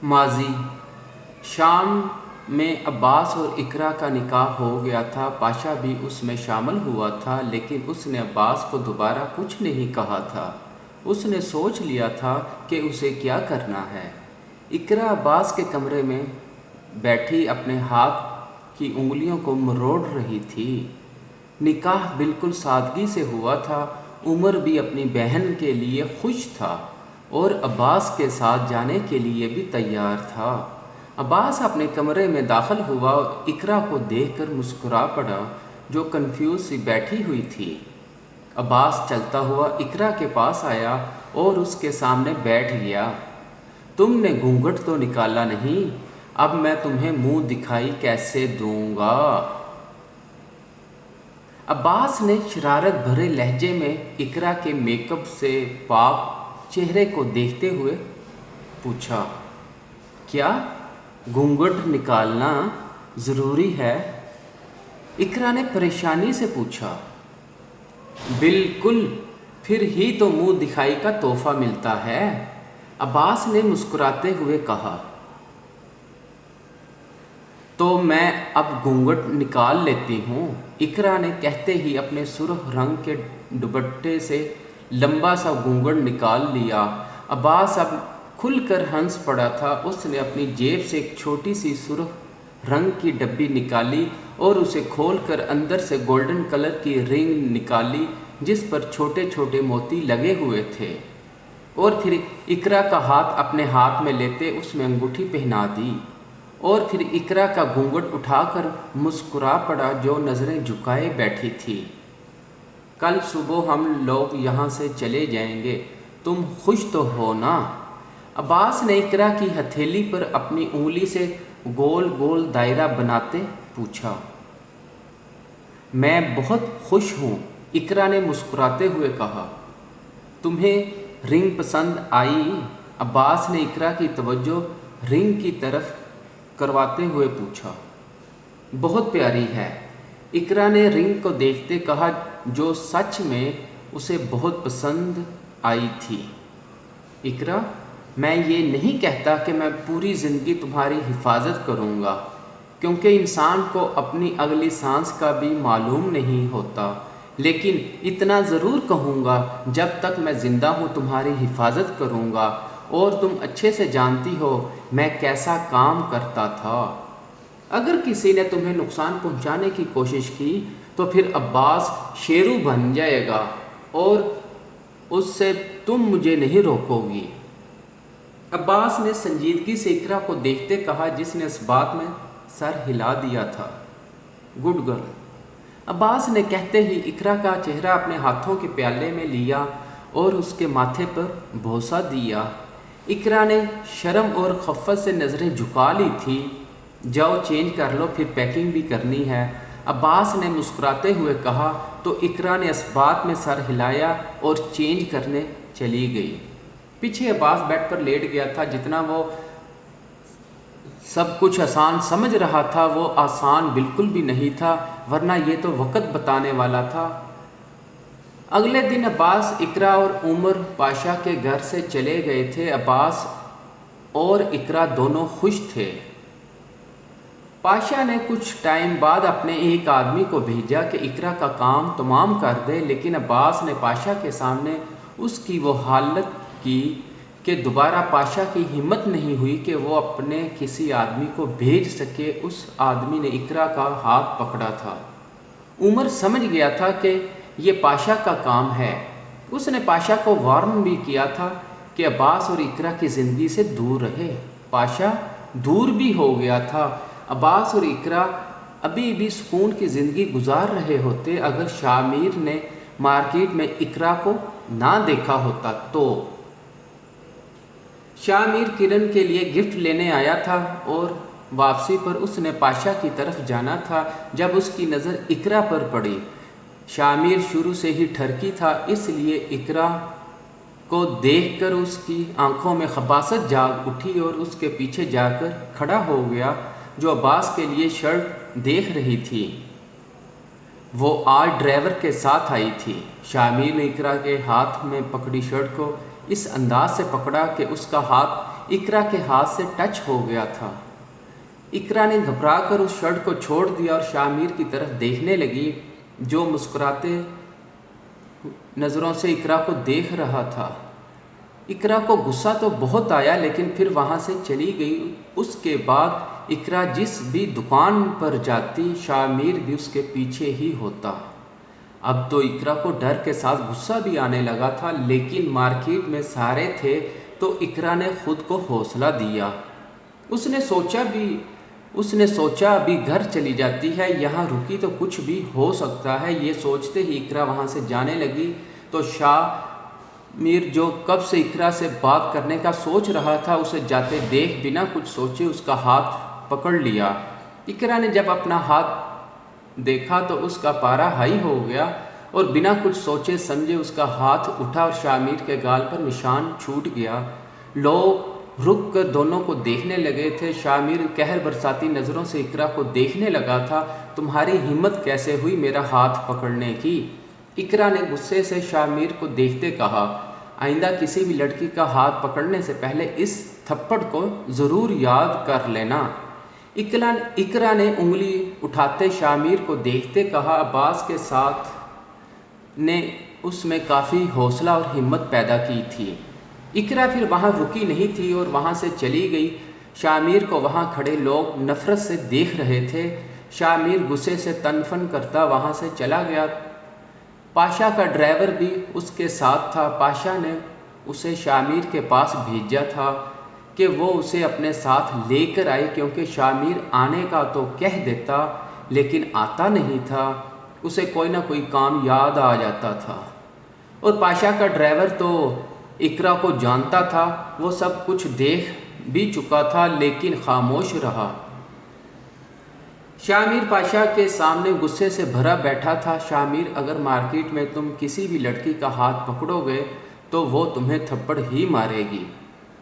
ماضی شام میں عباس اور اقرا کا نکاح ہو گیا تھا۔ پاشا بھی اس میں شامل ہوا تھا، لیکن اس نے عباس کو دوبارہ کچھ نہیں کہا تھا۔ اس نے سوچ لیا تھا کہ اسے کیا کرنا ہے۔ اقرا عباس کے کمرے میں بیٹھی اپنے ہاتھ کی انگلیوں کو مروڑ رہی تھی۔ نکاح بالکل سادگی سے ہوا تھا۔ عمر بھی اپنی بہن کے لیے خوش تھا اور عباس کے ساتھ جانے کے لیے بھی تیار تھا۔ عباس اپنے کمرے میں داخل ہوا اور اقرا کو دیکھ کر مسکرا پڑا، جو کنفیوز سی بیٹھی ہوئی تھی۔ عباس چلتا ہوا اقرا کے پاس آیا اور اس کے سامنے بیٹھ گیا۔ تم نے گھونگھٹ تو نکالا نہیں، اب میں تمہیں منہ دکھائی کیسے دوں گا؟ عباس نے شرارت بھرے لہجے میں اقرا کے میک اپ سے پاک چہرے کو دیکھتے ہوئے پوچھا، کیا گھونگھٹ نکالنا ضروری ہے؟ اقرا نے پریشانی سے پوچھا۔ بالکل، پھر ہی تو منہ دکھائی کا تحفہ ملتا ہے، عباس نے مسکراتے ہوئے کہا۔ تو میں اب گھونگھٹ نکال لیتی ہوں، اقرا نے کہتے ہی اپنے سرخ رنگ کے دوپٹے سے لمبا سا گھونگھٹ نکال لیا۔ عباس اب کھل کر ہنس پڑا تھا۔ اس نے اپنی جیب سے ایک چھوٹی سی سرخ رنگ کی ڈبی نکالی اور اسے کھول کر اندر سے گولڈن کلر کی رنگ نکالی جس پر چھوٹے چھوٹے موتی لگے ہوئے تھے، اور پھر اقرا کا ہاتھ اپنے ہاتھ میں لیتے اس میں انگوٹھی پہنا دی، اور پھر اقرا کا گھونگھٹ اٹھا کر مسکرا پڑا جو نظریں جھکائے بیٹھی تھی۔ کل صبح ہم لوگ یہاں سے چلے جائیں گے، تم خوش تو ہو نا؟ عباس نے اقرا کی ہتھیلی پر اپنی انگلی سے گول گول دائرہ بناتے پوچھا۔ میں بہت خوش ہوں، اقرا نے مسکراتے ہوئے کہا۔ تمہیں رنگ پسند آئی؟ عباس نے اقرا کی توجہ رنگ کی طرف کرواتے ہوئے پوچھا۔ بہت پیاری ہے، اقرا نے رنگ کو دیکھتے کہا، جو سچ میں اسے بہت پسند آئی تھی۔ اقرا، میں یہ نہیں کہتا کہ میں پوری زندگی تمہاری حفاظت کروں گا، کیونکہ انسان کو اپنی اگلی سانس کا بھی معلوم نہیں ہوتا، لیکن اتنا ضرور کہوں گا، جب تک میں زندہ ہوں تمہاری حفاظت کروں گا، اور تم اچھے سے جانتی ہو میں کیسا کام کرتا تھا۔ اگر کسی نے تمہیں نقصان پہنچانے کی کوشش کی تو پھر عباس شیرو بن جائے گا، اور اس سے تم مجھے نہیں روکو گی۔ عباس نے سنجیدگی سے اقرا کو دیکھتے کہا، جس نے اس بات میں سر ہلا دیا تھا۔ گڈ گرل، عباس نے کہتے ہی اقرا کا چہرہ اپنے ہاتھوں کے پیالے میں لیا اور اس کے ماتھے پر بوسہ دیا۔ اقرا نے شرم اور خفت سے نظریں جھکا لی تھی۔ جاؤ چینج کر لو، پھر پیکنگ بھی کرنی ہے، عباس نے مسکراتے ہوئے کہا، تو اقرا نے اس بات میں سر ہلایا اور چینج کرنے چلی گئی۔ پیچھے عباس بیڈ پر لیٹ گیا تھا۔ جتنا وہ سب کچھ آسان سمجھ رہا تھا وہ آسان بالکل بھی نہیں تھا، ورنہ یہ تو وقت بتانے والا تھا۔ اگلے دن عباس، اقرا اور عمر پاشا کے گھر سے چلے گئے تھے۔ عباس اور اقرا دونوں خوش تھے۔ پاشا نے کچھ ٹائم بعد اپنے ایک آدمی کو بھیجا کہ اقرا کا کام تمام کر دے، لیکن عباس نے پاشا کے سامنے اس کی وہ حالت کی کہ دوبارہ پاشا کی ہمت نہیں ہوئی کہ وہ اپنے کسی آدمی کو بھیج سکے۔ اس آدمی نے اقرا کا ہاتھ پکڑا تھا۔ عمر سمجھ گیا تھا کہ یہ پاشا کا کام ہے۔ اس نے پاشا کو وارن بھی کیا تھا کہ عباس اور اقرا کی زندگی سے دور رہے۔ پاشا دور بھی ہو گیا تھا۔ عباس اور اقرا ابھی بھی سکون کی زندگی گزار رہے ہوتے اگر شامیر نے مارکیٹ میں اقرا کو نہ دیکھا ہوتا تو۔ شامیر کرن کے لیے گفٹ لینے آیا تھا اور واپسی پر اس نے پاشا کی طرف جانا تھا جب اس کی نظر اقرا پر پڑی۔ شامیر شروع سے ہی ٹھرکی تھا، اس لیے اقرا کو دیکھ کر اس کی آنکھوں میں خباثت جاگ اٹھی اور اس کے پیچھے جا کر کھڑا ہو گیا، جو عباس کے لیے شرٹ دیکھ رہی تھی۔ وہ آج ڈرائیور کے ساتھ آئی تھی۔ شامیر نے اقرا کے ہاتھ میں پکڑی شرٹ کو اس انداز سے پکڑا کہ اس کا ہاتھ इकरा के हाथ से टच हो गया था। इकरा ने घबरा कर उस शर्ट को छोड़ दिया और शामिर की तरफ देखने लगी, जो मुस्कुराते नज़रों से इकरा को देख रहा था। इकरा को गुस्सा तो बहुत आया, लेकिन फिर वहाँ से चली गई। उसके बाद इकरा जिस भी दुकान पर जाती, शामिर भी उसके पीछे ही होता। अब तो इकरा को डर के साथ गुस्सा भी आने लगा था, लेकिन मार्केट में सारे थे तो इकरा ने खुद को हौसला दिया। उसने सोचा अभी घर चली जाती है, यहाँ रुकी तो कुछ भी हो सकता है। ये सोचते ही इकरा वहाँ से जाने लगी तो शामिर, जो कब से इकरा से बात करने का सोच रहा था, उसे जाते देख बिना कुछ सोचे उसका हाथ पकड़ लिया। इकरा ने जब अपना हाथ देखा तो उसका पारा हाई हो गया और बिना कुछ सोचे समझे उसका हाथ उठा और शामिर के गाल पर निशान छूट गया। लोग रुक कर दोनों को देखने लगे थे। शामिर कहर बरसाती नज़रों से इकरा को देखने लगा था। तुम्हारी हिम्मत कैसे हुई मेरा हाथ पकड़ने की? इकरा ने गुस्से से शामिर को देखते कहा, आइंदा किसी भी लड़की का हाथ पकड़ने से पहले इस थप्पड़ को ज़रूर याद कर लेना। इकरा ने उंगली उठाते शामिर को देखते कहा। अब्बास के साथ ने उसमें काफ़ी हौसला और हिम्मत पैदा की थी। इकरा फिर वहाँ रुकी नहीं थी और वहाँ से चली गई। शामिर को वहाँ खड़े लोग नफ़रत से देख रहे थे। शामिर गुस्से से तनफन करता वहाँ से चला गया। पाशा का ड्राइवर भी उसके साथ था। पाशा ने उसे शामिर के पास भेजा था कि वो उसे अपने साथ लेकर आए, क्योंकि शामिर आने का तो कह देता लेकिन आता नहीं था। उसे कोई ना कोई काम याद आ जाता था। और पाशा का ड्राइवर तो इकरा को जानता था। वो सब कुछ देख भी चुका था, लेकिन खामोश रहा। शामिर पाशा के सामने गुस्से से भरा बैठा था। शामिर, अगर मार्केट में तुम किसी भी लड़की का हाथ पकड़ोगे तो वो तुम्हें थप्पड़ ही मारेगी,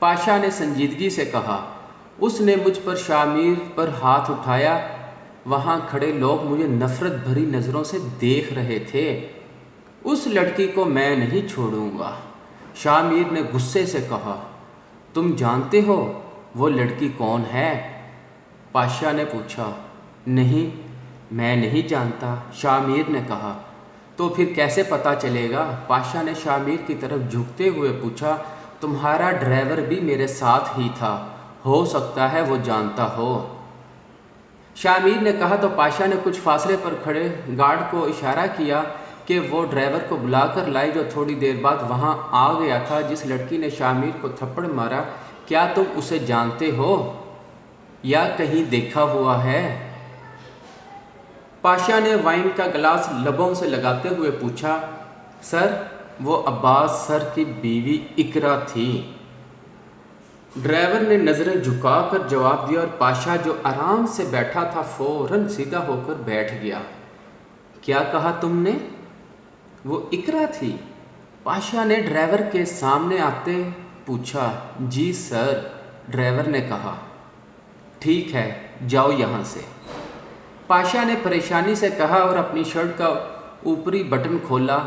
पाशा ने संजीदगी से कहा। उसने मुझ पर शामिर पर हाथ उठाया। वहाँ खड़े लोग मुझे नफ़रत भरी नज़रों से देख रहे थे। उस लड़की को मैं नहीं छोड़ूंगा, शामिर ने गुस्से से कहा। तुम जानते हो वो लड़की कौन है? पाशा ने पूछा। नहीं, मैं नहीं जानता, शामिर ने कहा। तो फिर कैसे पता चलेगा? पाशा ने शामिर की तरफ झुकते हुए पूछा। तुम्हारा ड्राइवर भी मेरे साथ ही था, हो सकता है वो जानता हो, शामिर ने कहा। तो पाशा ने कुछ फासले पर खड़े गार्ड को इशारा किया कि वो ड्राइवर को बुलाकर लाए, जो थोड़ी देर बाद वहाँ आ गया था। जिस लड़की ने शामिर को थप्पड़ मारा, क्या तुम उसे जानते हो या कहीं देखा हुआ है? पाशा ने वाइन का गिलास लबों से लगाते हुए पूछा। सर, वो अब्बास सर की बीवी इकरा थी, ड्राइवर ने नज़रें झुकाकर जवाब दिया। और पाशा, जो आराम से बैठा था, फौरन सीधा होकर बैठ गया। क्या कहा तुमने? वो इकरा थी, पाशा ने ड्राइवर के सामने आते पूछा। जी सर, ड्राइवर ने कहा। ठीक है, जाओ यहाँ से, पाशा ने परेशानी से कहा और अपनी शर्ट का ऊपरी बटन खोला।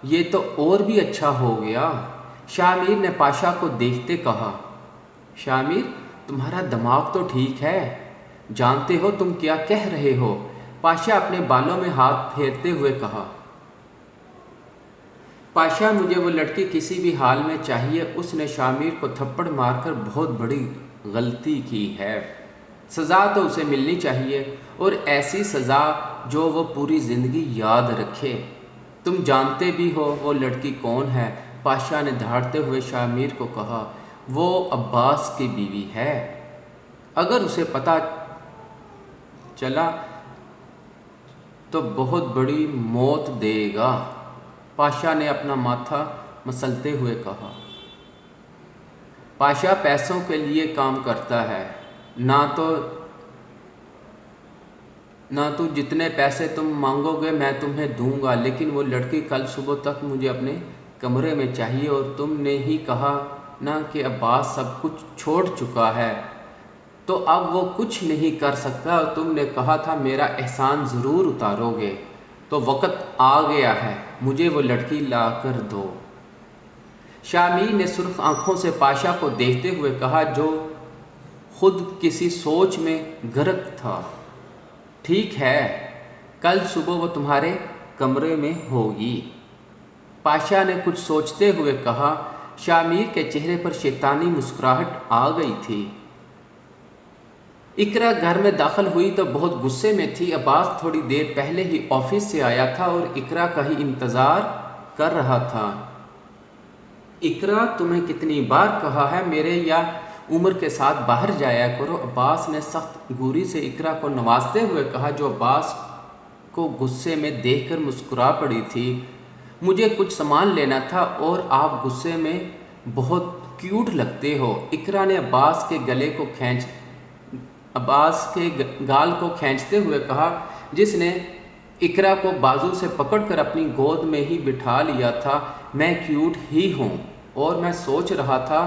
ये तो और भी अच्छा हो गया, शामिर ने पाशा को देखते कहा। शामिर, तुम्हारा दिमाग तो ठीक है, जानते हो तुम क्या कह रहे हो? पाशा अपने बालों में हाथ फेरते हुए कहा। पाशा, मुझे वो लड़की किसी भी हाल में चाहिए। उसने शामिर को थप्पड़ मारकर बहुत बड़ी गलती की है। सज़ा तो उसे मिलनी चाहिए, और ऐसी सज़ा जो वो पूरी ज़िंदगी याद रखे। तुम जानते भी हो वो लड़की कौन है? पाशा ने दहाड़ते हुए शामिर को कहा। वो अब्बास की बीवी है। अगर उसे पता चला तो बहुत बड़ी मौत देगा, पाशा ने अपना माथा मसलते हुए कहा। पाशा पैसों के लिए काम करता है, ना तो जितने पैसे तुम मांगोगे मैं तुम्हें दूंगा, लेकिन वो लड़की कल सुबह तक मुझे अपने कमरे में चाहिए। और तुमने ही कहा ना कि अब्बास सब कुछ छोड़ चुका है, तो अब वो कुछ नहीं कर सकता। और तुमने कहा था मेरा एहसान ज़रूर उतारोगे, तो वक़्त आ गया है, मुझे वो लड़की ला कर दो। शामीर ने सुर्ख आंखों से पाशा को देखते हुए कहा, जो खुद किसी सोच में गर्क था। ठीक है, कल सुबह वो तुम्हारे कमरे में होगी। पाशा ने कुछ सोचते हुए कहा। शामीर के चेहरे पर शैतानी मुस्कुराहट आ गई थी। इकरा घर में दाखिल हुई तो बहुत गुस्से में थी। अब्बास थोड़ी देर पहले ही ऑफिस से आया था और इकरा का ही इंतज़ार कर रहा था। इकरा, तुम्हें कितनी बार कहा है मेरे या उमर के साथ बाहर जाया करो। अब्बास ने सख्त गुरी से इकरा को नवाजते हुए कहा, जो अब्बास को गुस्से में देखकर मुस्कुरा पड़ी थी। मुझे कुछ सामान लेना था और आप गुस्से में बहुत क्यूट लगते हो। इकरा ने अब्बास के गाल को खींचते हुए कहा, जिसने इकरा को बाजू से पकड़कर अपनी गोद में ही बिठा लिया था। मैं क्यूट ही हूँ और मैं सोच रहा था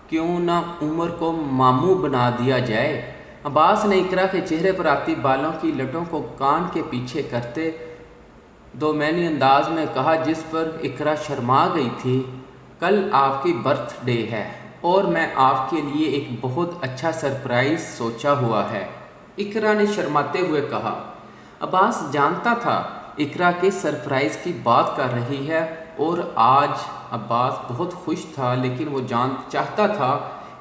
क्यों ना उमर को मामू बना दिया जाए। अब्बास ने इकरा के चेहरे पर आती बालों की लटों को कान के पीछे करते दोमैनी अंदाज में कहा, जिस पर इकरा शर्मा गई थी। कल आपकी बर्थडे है और मैं आपके लिए एक बहुत अच्छा सरप्राइज़ सोचा हुआ है। इकरा ने शर्माते हुए कहा। अब्बास जानता था इकरा के सरप्राइज़ की बात कर रही है और आज अब्बास बहुत खुश था, लेकिन वो चाहता था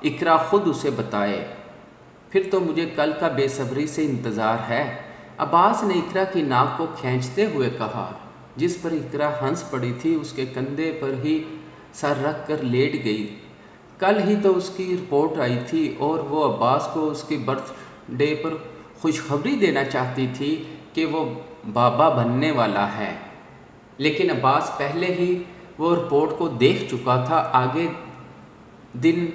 इकरा खुद उसे बताए। फिर तो मुझे कल का बेसब्री से इंतज़ार है, अब्बास ने इकरा की नाक को खींचते हुए कहा। जिस पर इकरा हंस पड़ी थी, उसके कंधे पर ही सर रख कर लेट गई। कल ही तो उसकी रिपोर्ट आई थी और वो अब्बास को उसकी बर्थडे पर खुशखबरी देना चाहती थी कि वो बाबा बनने वाला है, लेकिन अब्बास पहले ही वो रिपोर्ट को देख चुका था। आगे दिन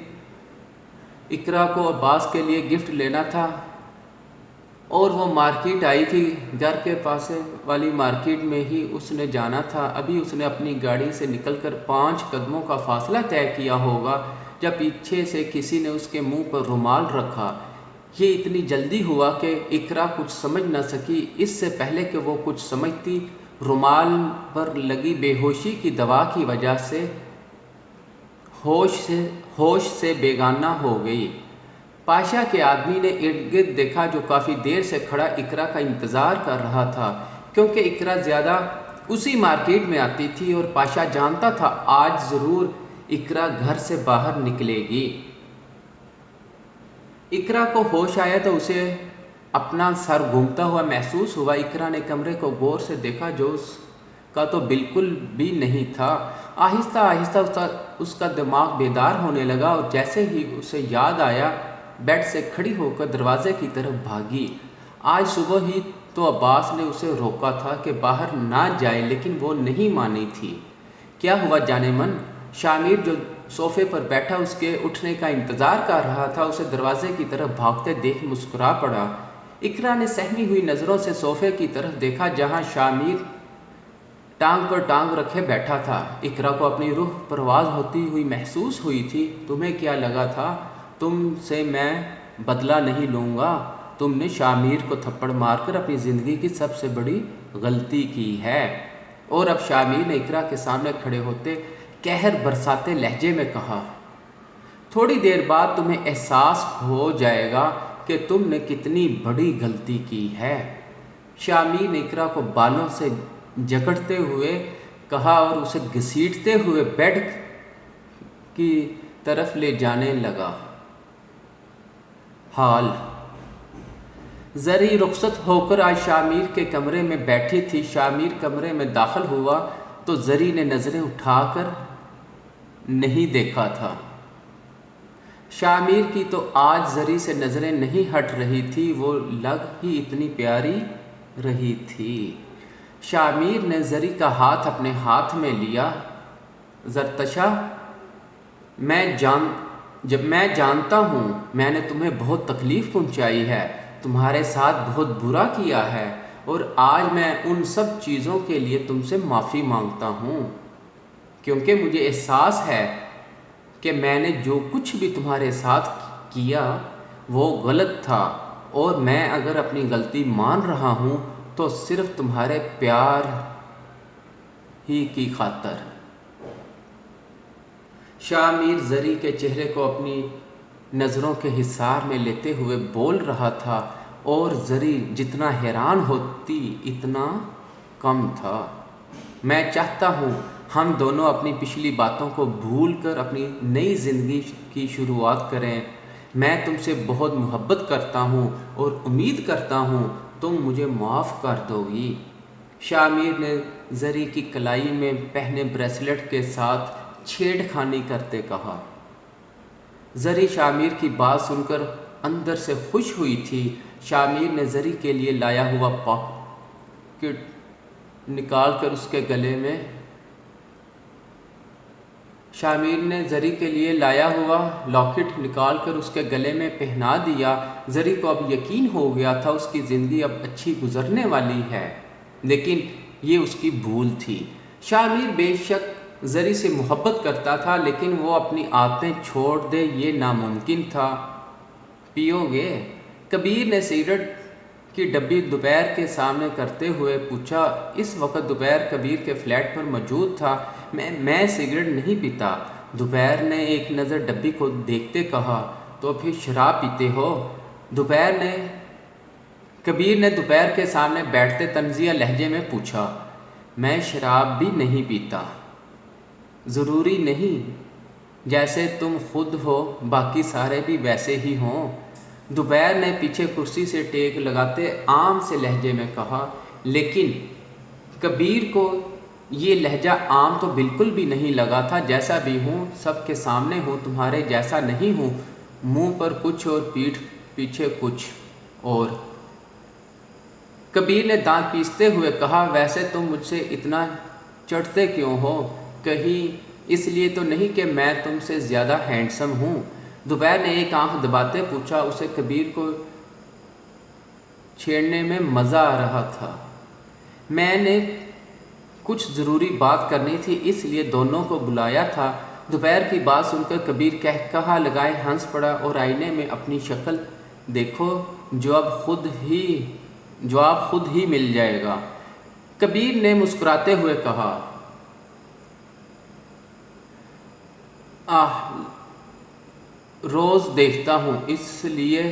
इकरा को अब्बास के लिए गिफ्ट लेना था और वो मार्केट आई थी। घर के पास वाली मार्केट में ही उसने जाना था। अभी उसने अपनी गाड़ी से निकलकर 5 कदमों का फासला तय किया होगा जब पीछे से किसी ने उसके मुंह पर रुमाल रखा। ये इतनी जल्दी हुआ कि इकरा कुछ समझ न सकी। इससे पहले कि वो कुछ समझती, रुमाल पर लगी बेहोशी की दवा की वजह से होश से बेगाना हो गई। पाशा के आदमी ने इर्द गिर्द देखा, जो काफ़ी देर से खड़ा इकरा का इंतज़ार कर रहा था, क्योंकि इकरा ज़्यादा उसी मार्केट में आती थी और पाशा जानता था आज ज़रूर इकरा घर से बाहर निकलेगी। इकरा को होश आया तो उसे अपना सर घूमता हुआ महसूस हुआ। इकरा ने कमरे को गौर से देखा, जो उसका तो बिल्कुल भी नहीं था। आहिस्ता आहिस्ता उसका दिमाग बेदार होने लगा और जैसे ही उसे याद आया, बेड से खड़ी होकर दरवाजे की तरफ भागी। आज सुबह ही तो अब्बास ने उसे रोका था कि बाहर ना जाए, लेकिन वो नहीं मानी थी। क्या हुआ जाने मन? शामिर जो सोफे पर बैठा उसके उठने का इंतज़ार कर रहा था, उसे दरवाजे की तरफ भागते देख मुस्कुरा पड़ा। इकरा ने सहमी हुई नज़रों से सोफे की तरफ देखा, जहां शामिर टांग पर टांग रखे बैठा था। इकरा को अपनी रूह परवाज होती हुई महसूस हुई थी। तुम्हें क्या लगा था तुमसे मैं बदला नहीं लूँगा? तुमने शामिर को थप्पड़ मारकर अपनी ज़िंदगी की सबसे बड़ी गलती की है। और अब शामिर ने इकरा के सामने खड़े होते कहर बरसाते लहजे में कहा, थोड़ी देर बाद तुम्हें एहसास हो जाएगा कि तुमने कितनी बड़ी गलती की है। शामिर ने इकरा को बालों से जकड़ते हुए कहा और उसे घसीटते हुए बेड की तरफ ले जाने लगा। हाल जरी रुखसत होकर आज शामिर के कमरे में बैठी थी। शामिर कमरे में दाखिल हुआ तो जरी ने नज़रें उठाकर नहीं देखा था। शामिर की तो आज जरी से नज़रें नहीं हट रही थी, वो लग ही इतनी प्यारी रही थी। शामिर ने जरी का हाथ अपने हाथ में लिया। ज़रतशा, मैं जानता हूँ मैंने तुम्हें बहुत तकलीफ़ पहुँचाई है, तुम्हारे साथ बहुत बुरा किया है, और आज मैं उन सब चीज़ों के लिए तुमसे माफ़ी मांगता हूँ, क्योंकि मुझे एहसास है कि मैंने जो कुछ भी तुम्हारे साथ किया वो गलत था, और मैं अगर अपनी गलती मान रहा हूँ तो सिर्फ तुम्हारे प्यार ही की खातर। شاہ میر زری کے چہرے کو اپنی نظروں کے حصار میں لیتے ہوئے بول رہا تھا اور زری جتنا حیران ہوتی اتنا کم تھا۔ میں چاہتا ہوں ہم دونوں اپنی پچھلی باتوں کو بھول کر اپنی نئی زندگی کی شروعات کریں۔ میں تم سے بہت محبت کرتا ہوں اور امید کرتا ہوں تم مجھے معاف کر دو گی۔ شاہ میر نے زری کی کلائی میں پہنے بریسلٹ کے ساتھ چھیڑ خانی کرتے کہا۔ زری شاہ میر کی بات سن کر اندر سے خوش ہوئی تھی۔ شاہ میر نے زری کے لیے لایا ہوا لاکٹ نکال کر اس کے گلے میں پہنا دیا۔ زری کو اب یقین ہو گیا تھا اس کی زندگی اب اچھی گزرنے والی ہے، لیکن یہ اس کی بھول تھی۔ شاہ میر بے شک زری سے محبت کرتا تھا، لیکن وہ اپنی عادتیں چھوڑ دے یہ ناممکن تھا۔ پیو گے؟ کبیر نے سگریٹ کی ڈبی دوپہر کے سامنے کرتے ہوئے پوچھا۔ اس وقت دوپہر کبیر کے فلیٹ پر موجود تھا۔ میں سگریٹ نہیں پیتا، دوپہر نے ایک نظر ڈبی کو دیکھتے کہا۔ تو پھر شراب پیتے ہو؟ کبیر نے دوپہر کے سامنے بیٹھتے طنزیہ لہجے میں پوچھا۔ میں شراب بھی نہیں پیتا۔ ضروری نہیں، جیسے تم خود ہو باقی سارے بھی ویسے ہی ہوں، دوپہر نے پیچھے کرسی سے ٹیک لگاتے عام سے لہجے میں کہا۔ لیکن کبیر کو یہ لہجہ عام تو بالکل بھی نہیں لگا تھا۔ جیسا بھی ہوں سب کے سامنے ہوں، تمہارے جیسا نہیں ہوں، منہ پر کچھ اور پیٹھ پیچھے کچھ اور۔ کبیر نے دانت پیستے ہوئے کہا، ویسے تم مجھ سے اتنا چڑھتے کیوں ہو؟ کہیں اس لیے تو نہیں کہ میں تم سے زیادہ ہینڈسم ہوں؟ دوپہر نے ایک آنکھ دباتے پوچھا۔ اسے کبیر کو چھیڑنے میں مزہ آ رہا تھا۔ میں نے کچھ ضروری بات کرنی تھی، اس لیے دونوں کو بلایا تھا۔ دوپہر کی بات سن کر کبیر کہا لگائے ہنس پڑا اور آئینے میں اپنی شکل دیکھو، جواب خود ہی مل جائے گا۔ کبیر نے مسکراتے ہوئے کہا، روز دیکھتا ہوں، اس لیے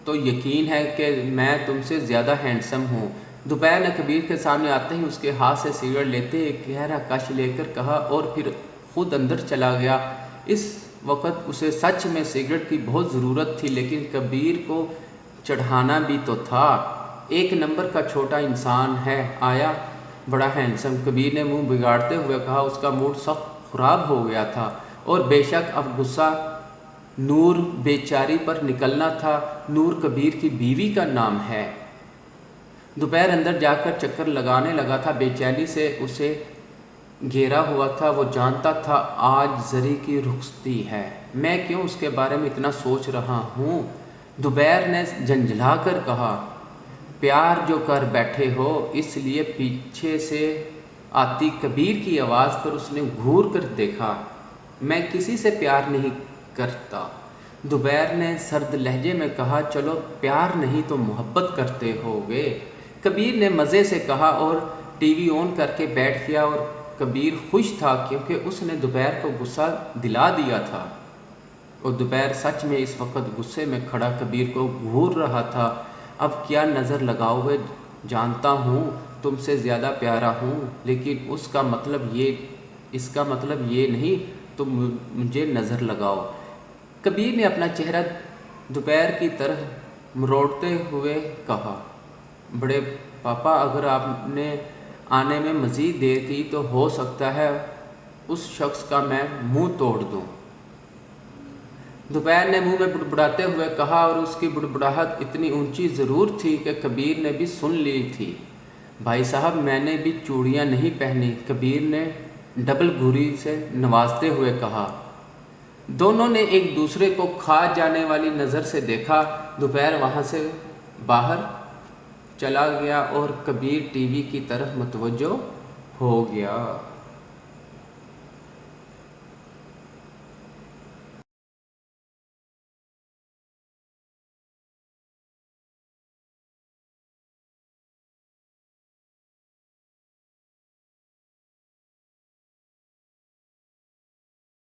تو یقین ہے کہ میں تم سے زیادہ ہینڈسم ہوں۔ دوپہر نے کبیر کے سامنے آتے ہی اس کے ہاتھ سے سگریٹ لیتے ایک گہرا کش لے کر کہا اور پھر خود اندر چلا گیا۔ اس وقت اسے سچ میں سگریٹ کی بہت ضرورت تھی، لیکن کبیر کو چڑھانا بھی تو تھا۔ ایک نمبر کا چھوٹا انسان ہے، آیا بڑا ہینڈسم، کبیر نے منہ بگاڑتے ہوئے کہا۔ اس کا موڈ سخت خراب ہو گیا تھا اور بے شک اب غصہ نور بیچاری پر نکلنا تھا۔ نور کبیر کی بیوی کا نام ہے۔ دوپہر اندر جا کر چکر لگانے لگا تھا، بے چینی سے اسے گھیرا ہوا تھا۔ وہ جانتا تھا آج زری کی رخصتی ہے، میں کیوں اس کے بارے میں اتنا سوچ رہا ہوں؟ دوپہر نے جھنجھلا کر کہا، پیار جو کر بیٹھے ہو، اس لیے پیچھے سے آتی کبیر کی آواز پر اس نے گھور کر دیکھا۔ میں کسی سے پیار نہیں کرتا، دوپہر نے سرد لہجے میں کہا۔ چلو پیار نہیں تو محبت کرتے ہوگے، کبیر نے مزے سے کہا اور ٹی وی آن کر کے بیٹھ گیا۔ اور کبیر خوش تھا کیونکہ اس نے دوپہر کو غصہ دلا دیا تھا، اور دوپہر سچ میں اس وقت غصے میں کھڑا کبیر کو گھور رہا تھا۔ اب کیا نظر لگاؤ گے؟ جانتا ہوں تم سے زیادہ پیارا ہوں، لیکن اس کا مطلب یہ نہیں تم مجھے نظر لگاؤ۔ کبیر نے اپنا چہرہ دوپہر کی طرف مروڑتے ہوئے کہا، بڑے پاپا اگر آپ نے آنے میں مزید دیر کی تو ہو سکتا ہے اس شخص کا میں منہ توڑ دوں۔ دوپہر نے منہ میں بڑبڑاتے ہوئے کہا، اور اس کی بڑبڑاہٹ اتنی اونچی ضرور تھی کہ کبیر نے بھی سن لی تھی۔ بھائی صاحب میں نے بھی چوڑیاں نہیں پہنی، کبیر نے ڈبل گھوری سے نوازتے ہوئے کہا۔ دونوں نے ایک دوسرے کو کھا جانے والی نظر سے دیکھا۔ دوپہر وہاں سے باہر چلا گیا اور کبیر ٹی وی کی طرف متوجہ ہو گیا۔